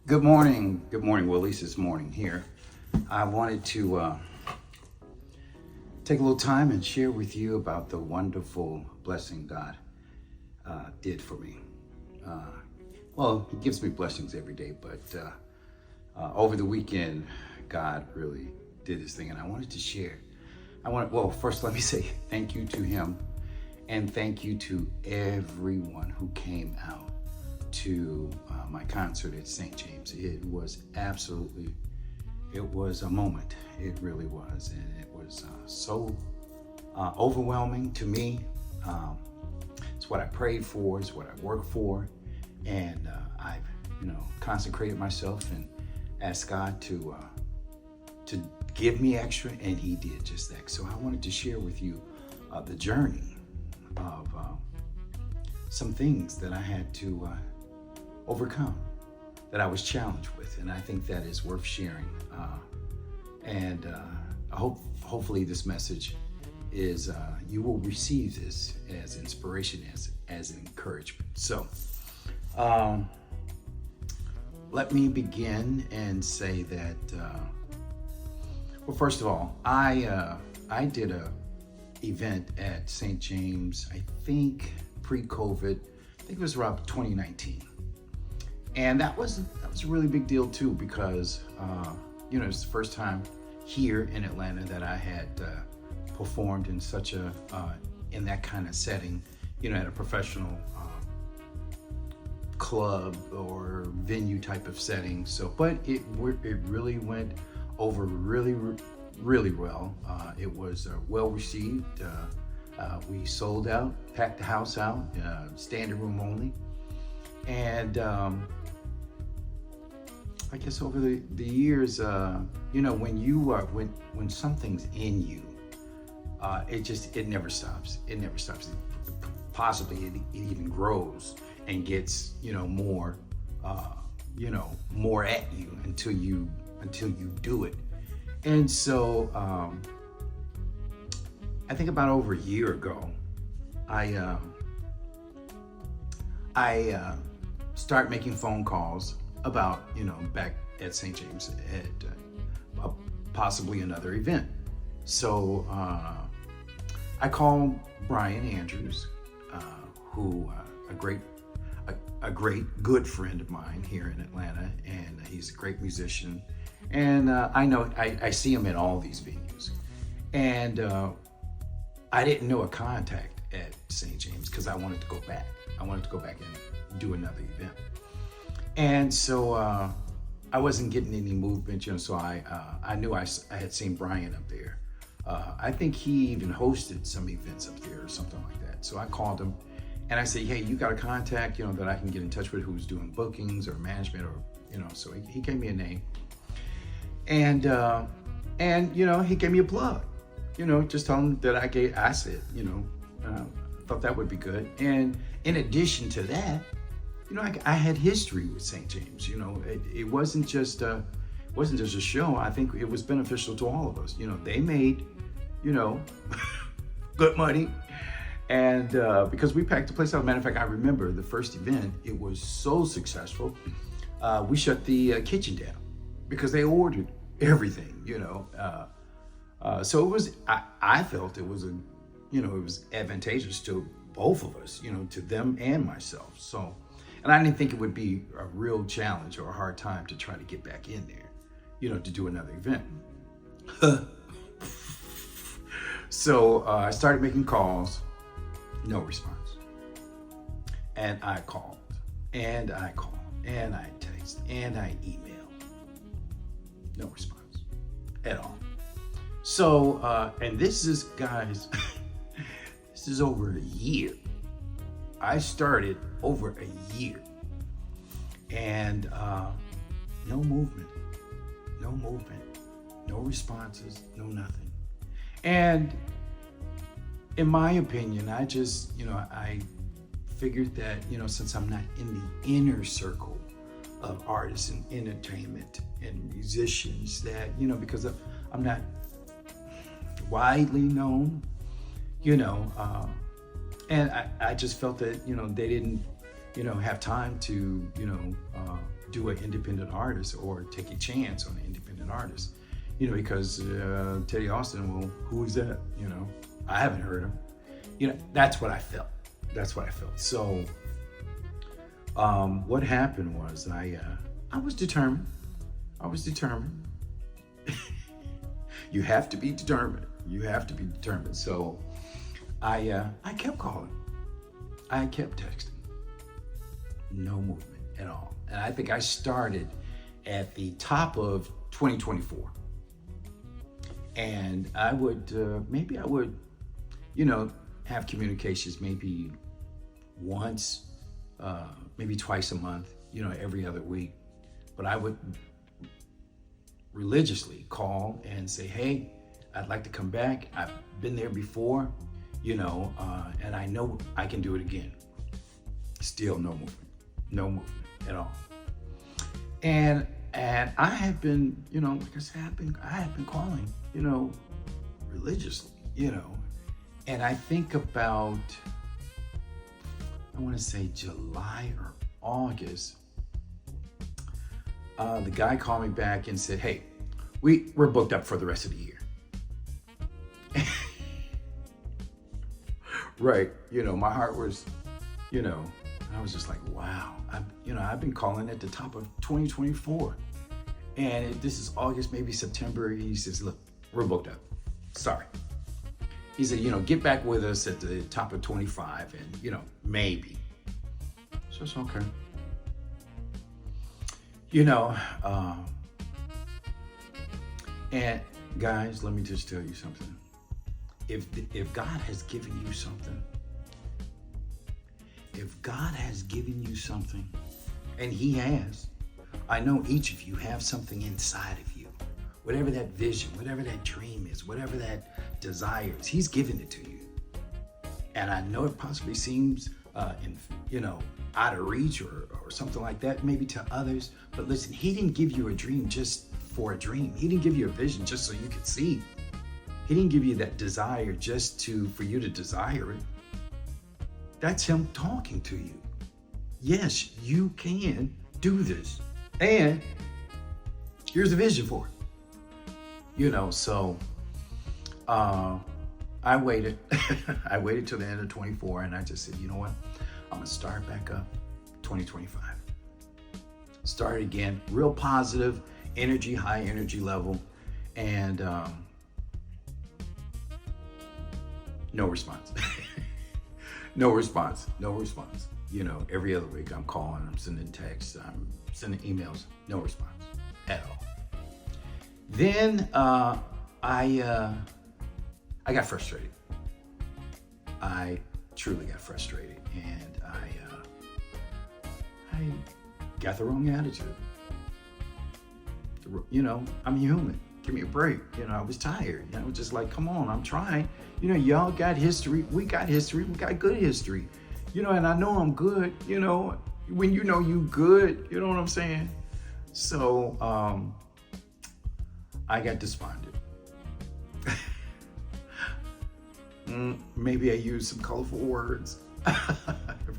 Good morning. Good morning. Well, at least it's morning here. I wanted to take a little time and share with you about the wonderful blessing God did for me. Uh, well, He gives me blessings every day, but over the weekend, God really did His thing, and I wanted to share. Well, first let me say thank you to Him, and thank you to everyone who came out to my concert at St. James. It was a moment. It really was. And it was so overwhelming to me. It's what I prayed for, it's what I worked for. And I've, consecrated myself and asked God to give me extra, and He did just that. So I wanted to share with you the journey of some things that I had to overcome, that I was challenged with, and I think that is worth sharing. Hopefully this message is you will receive this as inspiration, as an encouragement. So let me begin and say that well, first of all, I did a event at St. James, I think pre-COVID. I think it was around 2019. And that was a really big deal too, because it's the first time here in Atlanta that I had performed in such a in that kind of setting, at a professional club or venue type of setting. So, but it really went over really well. It was well received. We sold out, packed the house out, standing room only, and I guess over the years, when something's in you, it never stops. It never stops. Possibly it even grows and gets more more at you until you do it. And so I think about over a year ago, I started making phone calls about, back at St. James at possibly another event. So I called Brian Andrews, who a great good friend of mine here in Atlanta, and he's a great musician. And I see him at all these venues. And I didn't know a contact at St. James because I wanted to go back. I wanted to go back and do another event. And so I wasn't getting any movement, so I knew I had seen Brian up there. I think he even hosted some events up there or something like that. So I called him and I said, hey, you got a contact, that I can get in touch with, who's doing bookings or management, or, so he gave me a name. And he gave me a plug, just tell him that I said, thought that would be good. And in addition to that, I had history with St. James. It wasn't just a show. I think it was beneficial to all of us. They made, good money, and because we packed the place out. Matter of fact, I remember the first event. It was so successful. We shut the kitchen down because they ordered everything. So it was. I felt it was it was advantageous to both of us. To them and myself. So. And I didn't think it would be a real challenge or a hard time to try to get back in there, to do another event. So I started making calls, no response. And I called, and I called, and I texted, and I emailed. No response at all. So, and this is, guys, this is over a year. I started over a year, and no movement, no responses, no nothing. And in my opinion, I just, I figured that, since I'm not in the inner circle of artists and entertainment and musicians, that, because I'm not widely known, and I just felt that, they didn't, have time to, do an independent artist or take a chance on an independent artist, because Teddy Austin, well, who is that? I haven't heard him. That's what I felt. So what happened was I was determined. You have to be determined. So I kept calling. I kept texting. No movement at all. And I think I started at the top of 2024. And I would, have communications maybe once, maybe twice a month, every other week. But I would religiously call and say, hey, I'd like to come back. I've been there before, and I know I can do it again. Still no movement at all. And I have been, like I said, I have been calling, religiously, and I think about, I want to say July or August, the guy called me back and said, hey, we're booked up for the rest of the year. Right. My heart was, I was just like, wow. I've been calling at the top of 2024. And this is August, maybe September. He says, look, we're booked up. Sorry. He said, get back with us at the top of 25 and, maybe. So it's okay. And guys, let me just tell you something. If God has given you something, and He has, I know each of you have something inside of you, whatever that vision, whatever that dream is, whatever that desire is, He's given it to you. And I know it possibly seems, out of reach or something like that, maybe to others. But listen, He didn't give you a dream just for a dream. He didn't give you a vision just so you could see. He didn't give you that desire just for you to desire it. That's Him talking to you. Yes, you can do this. And here's a vision for it. So I waited. I waited till the end of 24 and I just said, you know what? I'm gonna start back up 2025. Start again, real positive energy, high energy level. And no response. No response. Every other week I'm calling, I'm sending texts, I'm sending emails, no response at all. Then I got frustrated. I truly got frustrated, and I got the wrong attitude. I'm human. Give me a break. I was tired. I was just like, come on, I'm trying. Y'all got history. We got history. We got good history. And I know I'm good. When you good, you know what I'm saying? So I got despondent. Maybe I used some colorful words,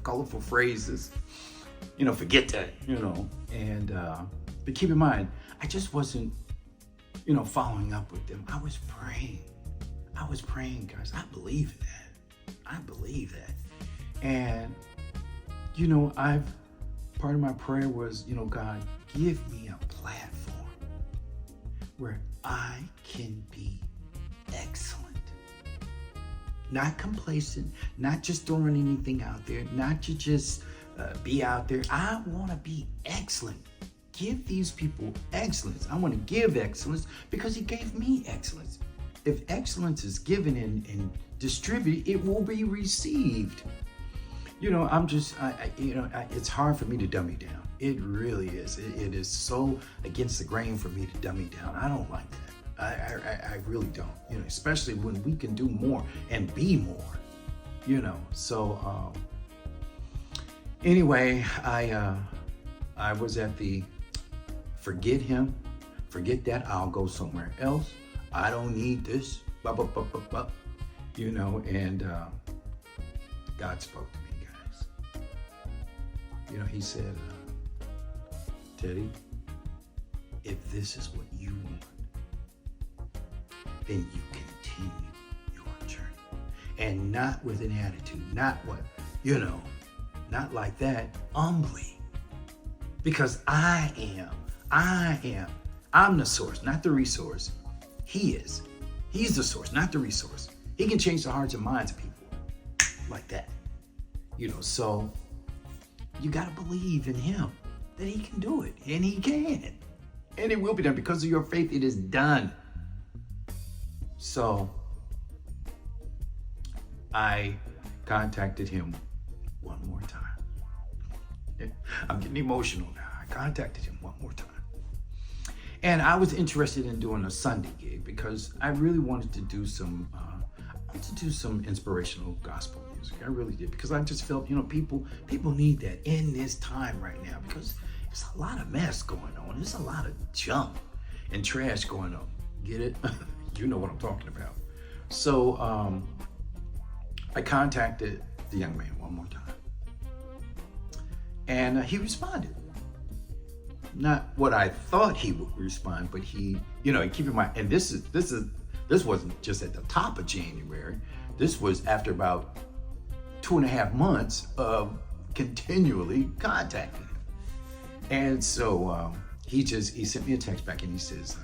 colorful phrases. Forget that. And but keep in mind, I just wasn't, following up with them. I was praying, guys. I believe that. And, part of my prayer was, God, give me a platform where I can be excellent. Not complacent, not just throwing anything out there, not to just be out there. I want to be excellent. Give these people excellence. I want to give excellence because He gave me excellence. If excellence is given and distributed, it will be received. It's hard for me to dummy down. It really is. It is so against the grain for me to dummy down. I don't like that. I really don't. Especially when we can do more and be more. So anyway, I was at the forget him, forget that, I'll go somewhere else. I don't need this, and God spoke to me, guys. He said, Teddy, if this is what you want, then you continue your journey. And not with an attitude, not what, not like that, humbly. Because I'm the source, not the resource. He is. He's the source, not the resource. He can change the hearts and minds of people like that. So you got to believe in him that he can do it, and he can. And it will be done. Because of your faith, it is done. So I contacted him one more time. I'm getting emotional now. I contacted him one more time. And I was interested in doing a Sunday gig because I really wanted to do some inspirational gospel music. I really did, because I just felt, people need that in this time right now, because there's a lot of mess going on. There's a lot of junk and trash going on. Get it? You know what I'm talking about. So I contacted the young man one more time, and he responded. Not what I thought he would respond, but he, keep in mind, and this wasn't just at the top of January. This was after about 2.5 months of continually contacting him. And so he sent me a text back, and he says,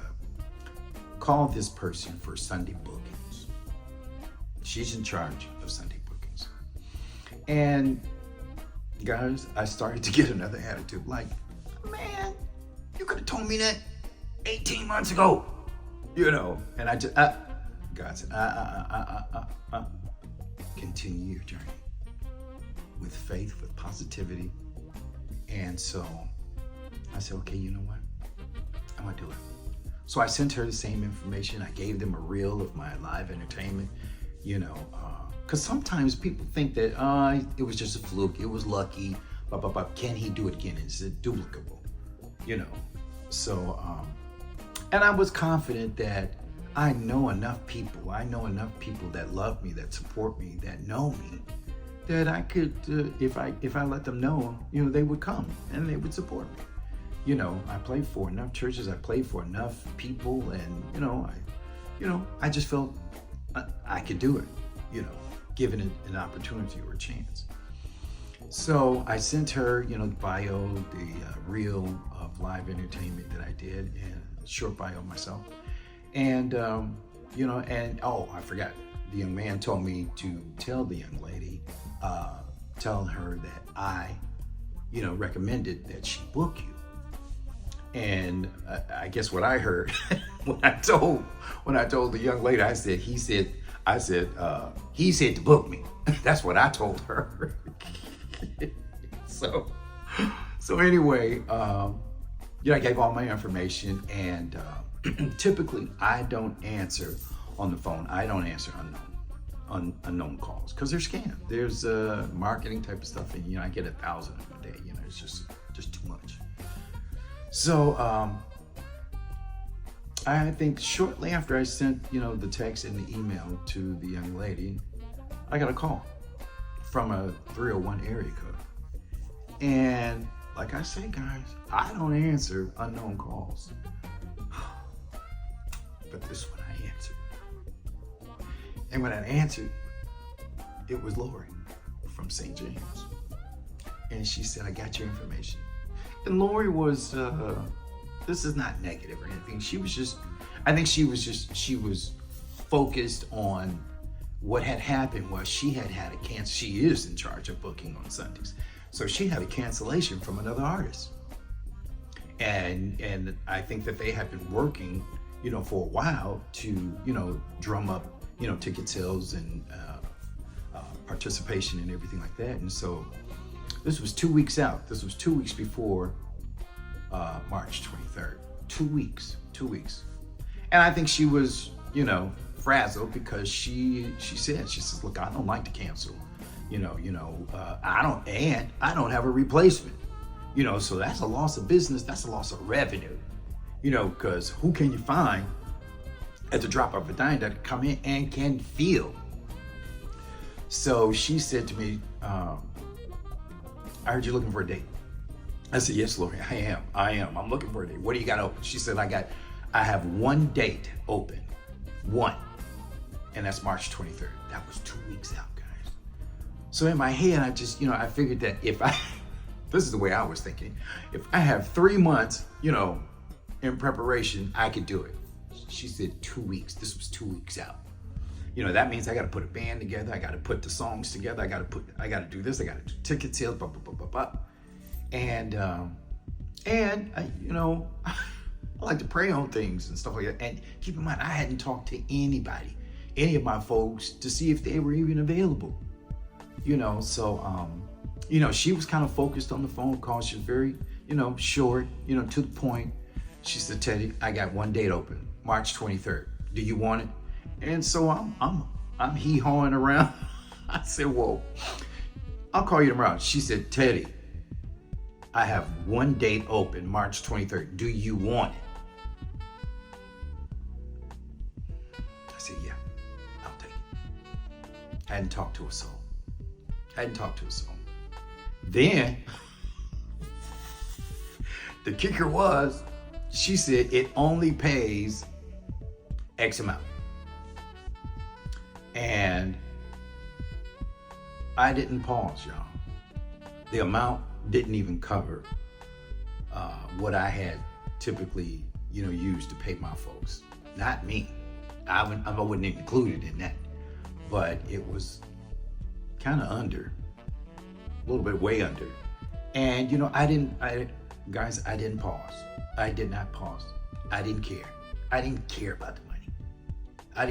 call this person for Sunday bookings. She's in charge of Sunday bookings. And guys, I started to get another attitude like, man, you could have told me that 18 months ago, and I just, God said, continue your journey with faith, with positivity. And so I said, okay, you know what? I'm gonna do it. So I sent her the same information. I gave them a reel of my live entertainment, because sometimes people think that it was just a fluke, it was lucky, but can he do it again? Is it duplicable? So, and I was confident that I know enough people that love me, that support me, that know me, that I could, if I let them know, they would come and they would support me. I played for enough churches, I played for enough people, and I just felt I could do it, given it an opportunity or a chance. So I sent her, the bio, the reel of live entertainment that I did, and a short bio of myself. And, I forgot. The young man told me to tell the young lady, tell her that I, recommended that she book you. And I guess what I heard when I told the young lady, he said to book me. That's what I told her. So anyway, I gave all my information, and typically I don't answer on the phone. I don't answer unknown calls, because they're scam. There's marketing type of stuff, and I get 1,000 of them a day. It's just too much. So I think shortly after I sent the text and the email to the young lady, I got a call from a 301 area code. And like I say, guys, I don't answer unknown calls. But this one I answered. And when I answered, it was Lori from St. James. And she said, I got your information. And Lori was, this is not negative or anything. She was focused on what had happened was she had a cancel. She is in charge of booking on Sundays. So she had a cancellation from another artist. And I think that they had been working, for a while to, drum up, ticket sales and participation and everything like that. And so this was 2 weeks out. This was 2 weeks before March 23rd. 2 weeks. And I think she was, frazzled, because she says, look, I don't like to cancel. I don't have a replacement. So that's a loss of business. That's a loss of revenue. Because who can you find at the drop of a dime that can come in and can feel? So she said to me, I heard you're looking for a date. I said, yes, Lord, I am. I'm looking for a date. What do you got open? She said, I have one date open. One. And that's March 23rd. That was 2 weeks out, guys. So in my head, I just, I figured that this is the way I was thinking. If I have 3 months, in preparation, I could do it. She said 2 weeks. This was 2 weeks out. That means I got to put a band together. I got to put the songs together. I got to do this. I got to do ticket sales, blah, blah, blah, blah, blah. And I, I like to pray on things and stuff like that. And keep in mind, I hadn't talked to anybody, any of my folks, to see if they were even available. So, she was kind of focused on the phone call. She was very, short, to the point. She said, Teddy, I got one date open, March 23rd. Do you want it? And so I'm hee-hawing around. I said, whoa, I'll call you tomorrow. She said, Teddy, I have one date open, March 23rd. Do you want it? I said, yeah, I'll take it. I hadn't talked to a soul. Then, the kicker was, she said it only pays X amount. And I didn't pause, y'all. The amount didn't even cover what I had typically, used to pay my folks. Not me. I wouldn't include it in that. But it was kind of under, a little bit way under. And, I didn't pause. I did not pause. I didn't care. I didn't care about the money. I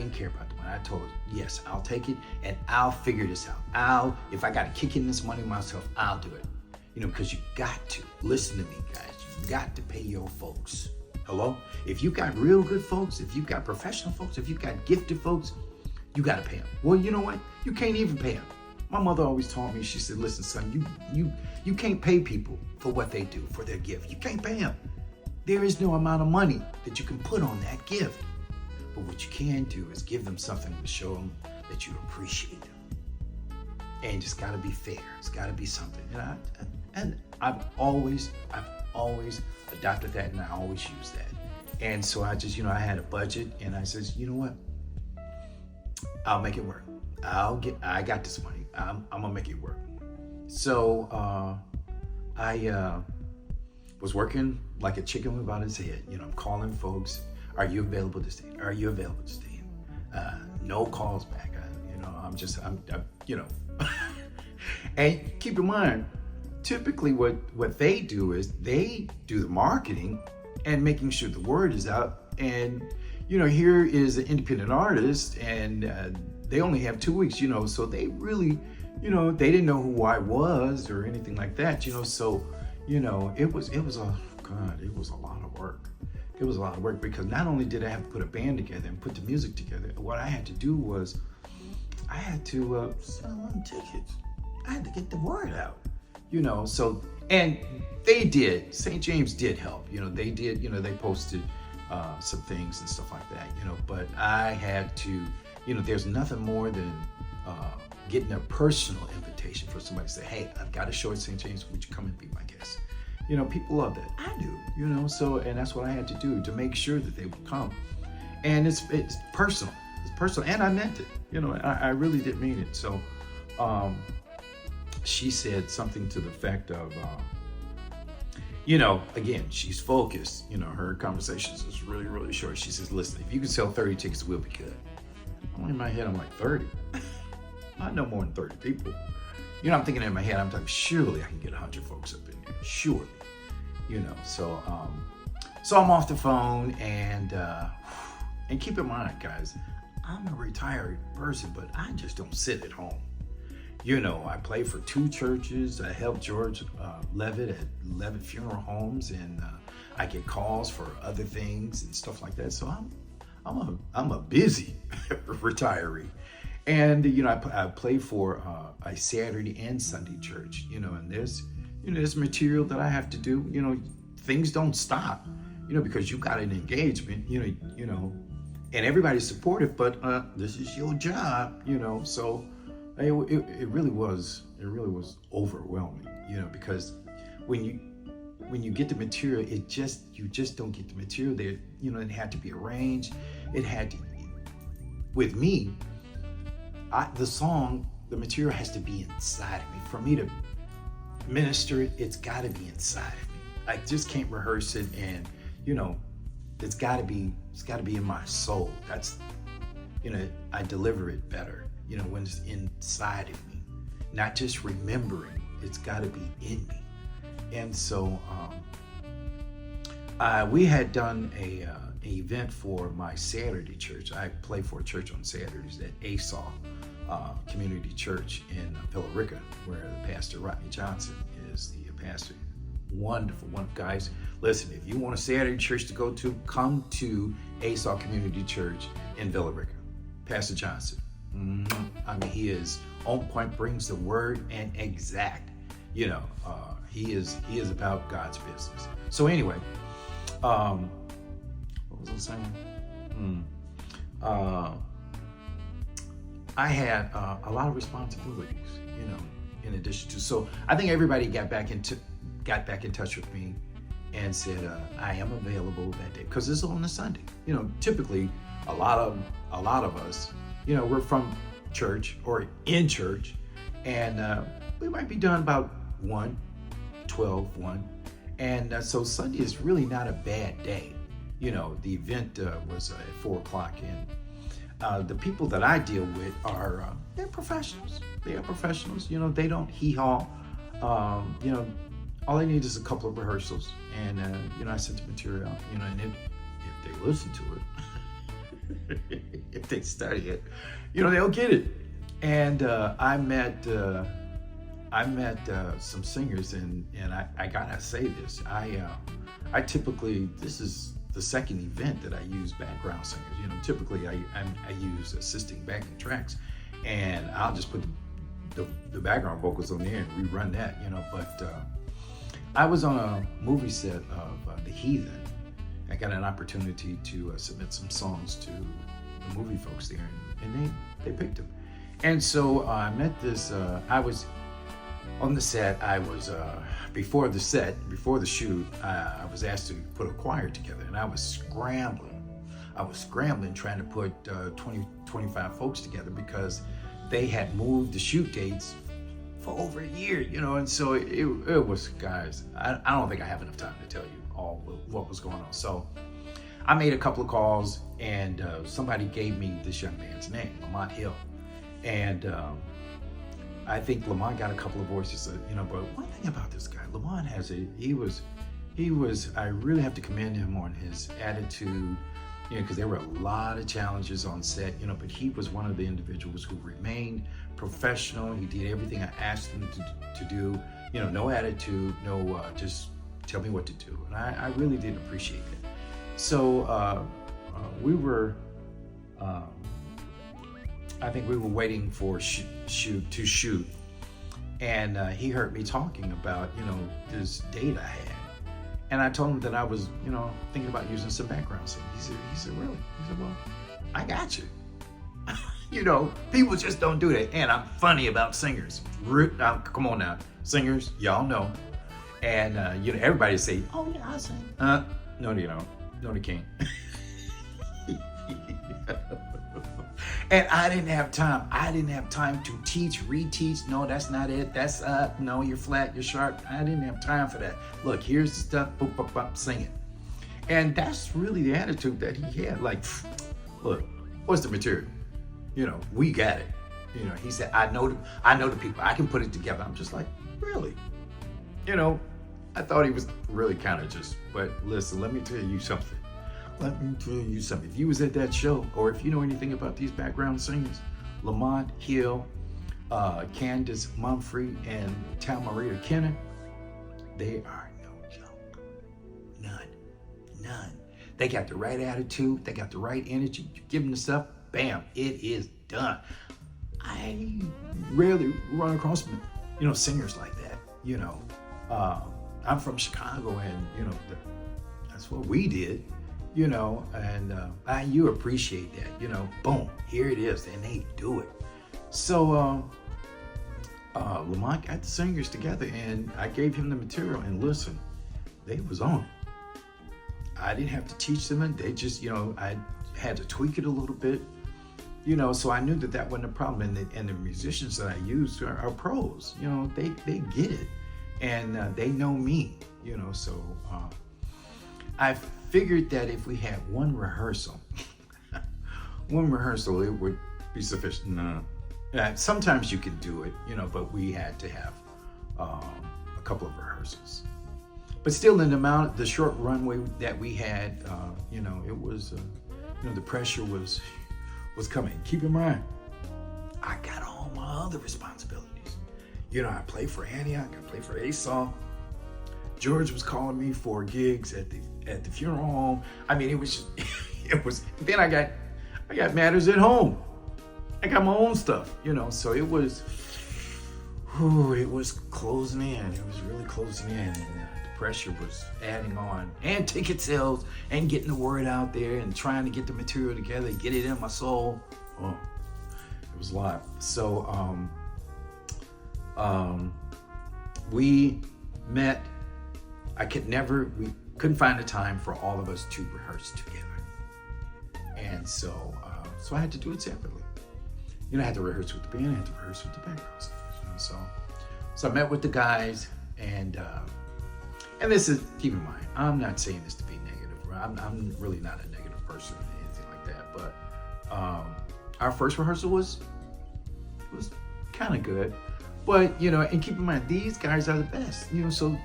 told her, yes, I'll take it and I'll figure this out. If I got to kick in this money myself, I'll do it. Because you got to, listen to me, guys, you got to pay your folks. Hello? If you got real good folks, if you got professional folks, if you got gifted folks, you got to pay them. Well, you know what? You can't even pay them. My mother always taught me, she said, listen, son, you can't pay people for what they do, for their gift. You can't pay them. There is no amount of money that you can put on that gift. But what you can do is give them something to show them that you appreciate them. And it's got to be fair. It's got to be something. And I've always adopted that, and I always use that. And so I just, I had a budget, and I says, you know what? I'll make it work. I got this money. I'm gonna make it work. So I was working like a chicken without his head. I'm calling folks. Are you available to stay? Are you available to stay? No calls back. And keep in mind, typically what they do is they do the marketing and making sure the word is out. And, here is an independent artist, and they only have 2 weeks, so they really, they didn't know who I was or anything like that, so, it was a lot of work. It was a lot of work because not only did I have to put a band together and put the music together, what I had to do was I had to sell them tickets. I had to get the word out, so, and they did, St. James did help, they did, they posted some things and stuff like that, but I had to, there's nothing more than getting a personal invitation for somebody to say, hey, I've got a show at St. James, would you come and be my guest? People love that. I do, so, and that's what I had to do to make sure that they would come. And it's personal. It's personal, and I meant it. I really did mean it. So, she said something to the effect of, again, she's focused. Her conversations is really, really short. She says, listen, if you can sell 30 tickets, we'll be good. In my head, I'm like, 30? I know more than 30 people. I'm thinking in my head, I'm like, surely I can get 100 folks up in there. Surely. So I'm off the phone, and keep in mind, guys, I'm a retired person, but I just don't sit at home. I play for 2 churches. I help George Levitt at Levitt Funeral Homes, and I get calls for other things and stuff like that. So I'm a busy retiree, and I play for a Saturday and Sunday church. And there's material that I have to do. Things don't stop. Because you got an engagement. And everybody's supportive, but this is your job. So. It really was overwhelming, because when when you get the material, you just don't get the material there. It had to be arranged. It had to, with me, the material has to be inside of me. For me to minister it, it's got to be inside of me. I just can't rehearse it, and it's got to be in my soul. That's, I deliver it better, when it's inside of me, not just remembering. It's got to be in me. And so we had done an event for my Saturday church. I play for a church on Saturdays at ASAW Community Church in Villa Rica, where the pastor Rodney Johnson is the pastor. Wonderful, wonderful guys. Listen, if you want a Saturday church to go to, come to ASAW Community Church in Villa Rica. Pastor Johnson. I mean, he is on point, brings the word and exact. He is about God's business. So anyway, what was I saying? I had a lot of responsibilities, in addition to. So I think everybody got back in touch with me and said I am available that day because it's on a Sunday. Typically a lot of us, we're from church or in church, and we might be done about 1, and so Sunday is really not a bad day. The event was at 4 o'clock, and the people that I deal with are they're professionals. They are professionals. They don't hee-haw. All they need is a couple of rehearsals, and I sent the material out. And if they listen to it, if they study it, they'll get it. And I met some singers, and I gotta say this. I typically, this is the second event that I use background singers. Typically I use assisting backing tracks, and I'll just put the background vocals on there and rerun that. But I was on a movie set of The Heathen. I got an opportunity to submit some songs to the movie folks there, and they picked them. And so I met this. I was on the set. I was before the shoot. I was asked to put a choir together, and I was scrambling trying to put 25 folks together because they had moved the shoot dates for over a year, and so it was, guys, I don't think I have enough time to tell you all what was going on. So I made a couple of calls, and somebody gave me this young man's name, Lamont Hill, and I think Lamont got a couple of voices, but one thing about this guy, Lamont he was, I really have to commend him on his attitude, because there were a lot of challenges on set, but he was one of the individuals who remained professional. He did everything I asked him to do, no attitude, no, just tell me what to do. And I really did appreciate it. So we were, I think we were waiting for shoot, and he heard me talking about, this date I had. And I told him that I was, thinking about using some background singing. He said, really? He said, well, I got you. People just don't do that. And I'm funny about singers. Now, come on now, singers, y'all know. And everybody say, oh yeah, I sing. No, they don't. No, they can't. And I didn't have time. I didn't have time to teach, reteach. No, that's not it. That's no, you're flat, you're sharp. I didn't have time for that. Look, here's the stuff, boop, boop, boop, sing it. And that's really the attitude that he had. Like, look, what's the material? We got it. He said, I know the people. I can put it together. I'm just like, really? I thought he was really kind of just, but listen, let me tell you something. If you was at that show, or if you know anything about these background singers, Lamont Hill, Candace Mumphrey, and Talmarita Kenner, they are no joke. None. They got the right attitude. They got the right energy. You give them the stuff, bam, it is done. I rarely run across, singers like that. I'm from Chicago, and that's what we did. And you appreciate that, boom, here it is, and they do it. So Lamont got the singers together, and I gave him the material, and listen, they was on it. I didn't have to teach them it. They just, I had to tweak it a little bit, so I knew that that wasn't a problem. And the musicians that I used are pros, they get it, and they know me, so I figured that if we had one rehearsal, it would be sufficient. Sometimes you can do it, but we had to have a couple of rehearsals. But still, in the short runway that we had, it was, the pressure was coming. Keep in mind, I got all my other responsibilities. I played for Antioch, I played for ASOL. George was calling me for gigs at the funeral home. I mean, it was Then I got matters at home. I got my own stuff, So it was closing in. It was really closing in. And, the pressure was adding on, and ticket sales, and getting the word out there, and trying to get the material together, get it in my soul. Oh, it was a lot. So we met. We couldn't find a time for all of us to rehearse together, and so I had to do it separately. I had to rehearse with the band, I had to rehearse with the background singers. So I met with the guys, and this is, keep in mind, I'm not saying this to be negative. I'm really not a negative person or anything like that. But our first rehearsal was kind of good. But and keep in mind, these guys are the best. So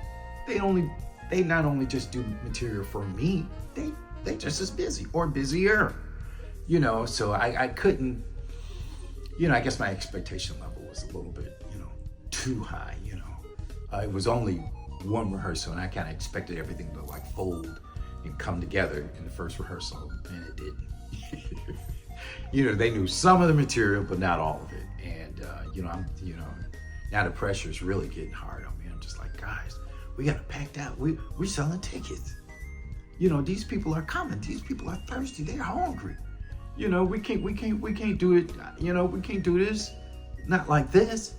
they not only just do material for me, they just as busy or busier. So I couldn't. I guess my expectation level was a little bit, too high. It was only one rehearsal, and I kind of expected everything to like fold and come together in the first rehearsal, and it didn't. They knew some of the material, but not all of it. And now the pressure is really getting hard on me. I'm just like, guys, we got it packed out. We're selling tickets. These people are coming. These people are thirsty. They're hungry. We can't do it. We can't do this. Not like this.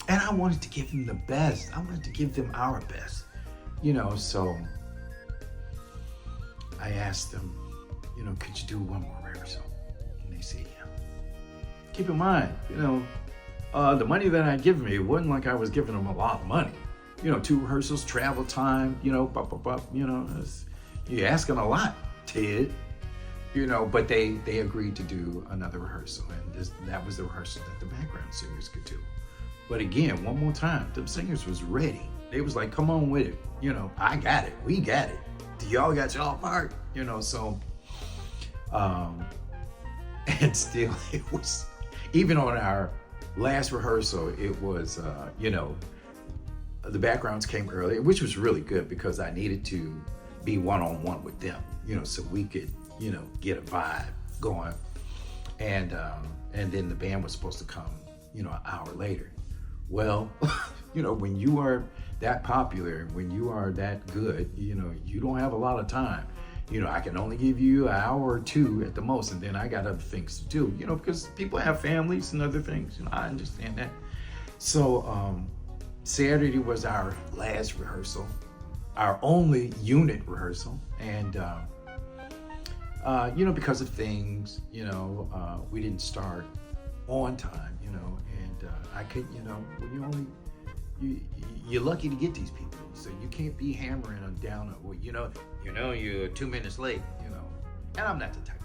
And I wanted to give them the best. I wanted to give them our best. So I asked them, could you do one more rehearsal? And they said, yeah. Keep in mind, the money that I give me, it wasn't like I was giving them a lot of money. 2 rehearsals, travel time, you're asking a lot, Ted. But they agreed to do another rehearsal, and that was the rehearsal that the background singers could do. But again, one more time, the singers was ready. They was like, come on with it. I got it. We got it. Y'all got y'all part. So, and still it was, even on our last rehearsal, it was, the backgrounds came early, which was really good because I needed to be one-on-one with them, so we could, get a vibe going. And then the band was supposed to come, an hour later. Well, when you are that popular, when you are that good, you don't have a lot of time. I can only give you an hour or 2 at the most, and then I got other things to do, because people have families and other things. I understand that. So Saturday was our last rehearsal, our only unit rehearsal, and because of things, we didn't start on time, and I couldn't, when you're lucky to get these people, so you can't be hammering them down. You're 2 minutes late, and I'm not the type